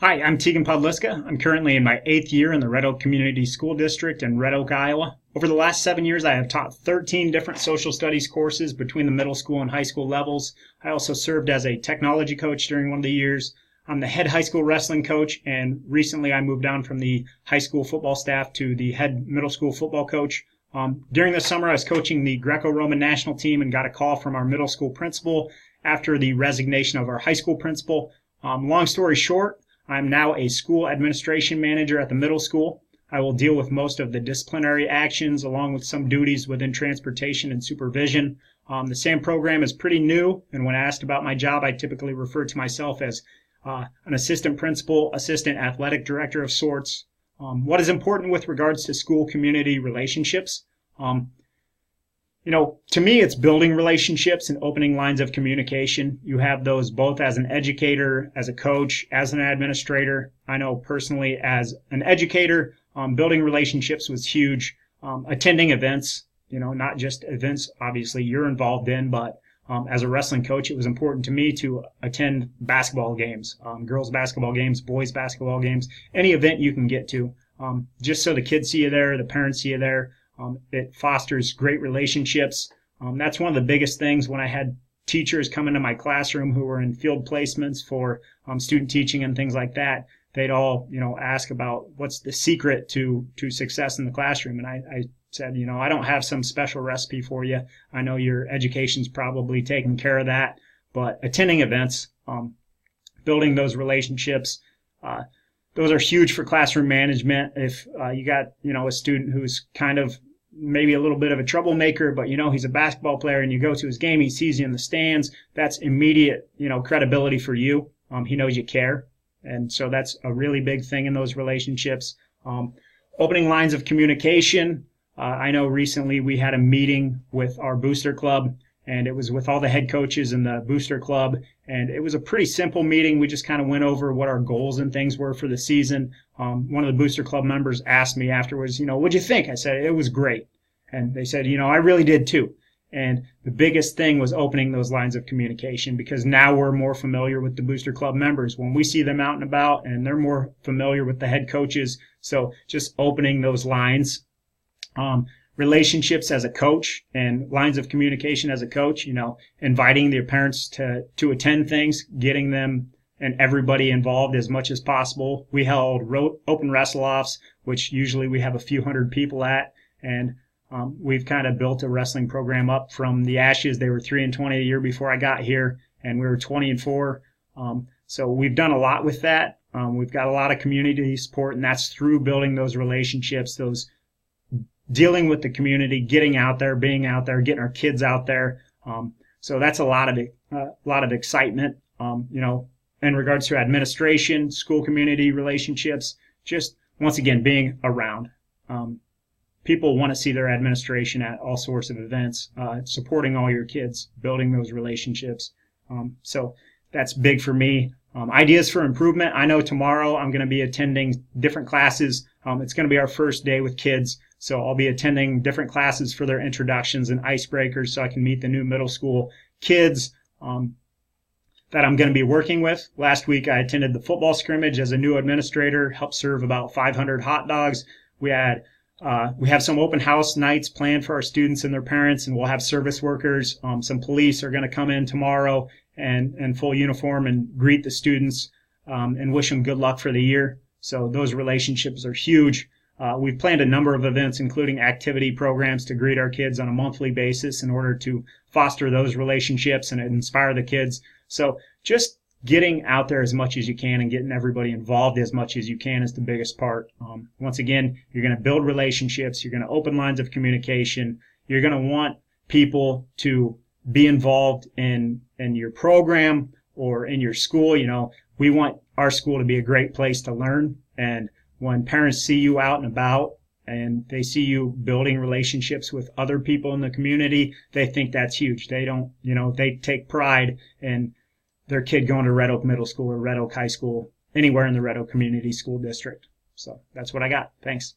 Hi, I'm Tegan Podliska. I'm currently in my 8th year in the Red Oak Community School District in Red Oak, Iowa. Over the last 7 years, I have taught 13 different social studies courses between the middle school and high school levels. I also served as a technology coach during one of the years. I'm the head high school wrestling coach, and recently I moved down from the high school football staff to the head middle school football coach. During the summer, I was coaching the Greco-Roman national team and got a call from our middle school principal after the resignation of our high school principal. Long story short, I'm now a school administration manager at the middle school. I will deal with most of the disciplinary actions along with some duties within transportation and supervision. The SAM program is pretty new, and when asked about my job, I typically refer to myself as an assistant principal, assistant athletic director of sorts. What is important with regards to school community relationships? To me, it's building relationships and opening lines of communication. You have those both as an educator, as a coach, as an administrator. I know personally as an educator, building relationships was huge. Attending events, not just events obviously you're involved in, but as a wrestling coach, it was important to me to attend basketball games, girls basketball games, boys basketball games, any event you can get to, just so the kids see you there, the parents see you there. It fosters great relationships. That's one of the biggest things when I had teachers come into my classroom who were in field placements for student teaching and things like that. They'd all, ask about what's the secret to success in the classroom. And I said, I don't have some special recipe for you. I know your education's probably taking care of that, but attending events, building those relationships, those are huge for classroom management. If you got, a student who's kind of maybe a little bit of a troublemaker, but he's a basketball player and you go to his game, he sees you in the stands, that's immediate, credibility for you. He knows you care. And so that's a really big thing in those relationships. Opening lines of communication. I know recently we had a meeting with our booster club, and it was with all the head coaches in the booster club. And it was a pretty simple meeting. We just kind of went over what our goals and things were for the season. One of the booster club members asked me afterwards, what'd you think? I said, it was great. And they said, I really did too. And the biggest thing was opening those lines of communication, because now we're more familiar with the booster club members when we see them out and about, and they're more familiar with the head coaches. So just opening those lines. Relationships as a coach and lines of communication as a coach, inviting their parents to attend things, getting them and everybody involved as much as possible. We held open wrestle-offs, which usually we have a few hundred people at, and we've kind of built a wrestling program up from the ashes. They were 3-20 a year before I got here, and we were 20-4. So we've done a lot with that. We've got a lot of community support, and that's through building those relationships, those dealing with the community, getting out there, being out there, getting our kids out there. So that's a lot of excitement. In regards to administration, school community relationships, just once again being around. People want to see their administration at all sorts of events, supporting all your kids, building those relationships. So that's big for me. Ideas for improvement. I know tomorrow I'm going to be attending different classes. It's going to be our first day with kids. So I'll be attending different classes for their introductions and icebreakers so I can meet the new middle school kids that I'm going to be working with. Last week I attended the football scrimmage as a new administrator, helped serve about 500 hot dogs. We have some open house nights planned for our students and their parents, and we'll have service workers. Some police are going to come in tomorrow and full uniform and greet the students and wish them good luck for the year. So those relationships are huge. We've planned a number of events, including activity programs to greet our kids on a monthly basis in order to foster those relationships and inspire the kids. So just getting out there as much as you can and getting everybody involved as much as you can is the biggest part. Once again, you're going to build relationships. You're going to open lines of communication. You're going to want people to be involved in your program or in your school. We want our school to be a great place to learn. And when parents see you out and about and they see you building relationships with other people in the community, they think that's huge. They don't, they take pride in their kid going to Red Oak Middle School or Red Oak High School, anywhere in the Red Oak Community School District. So that's what I got. Thanks.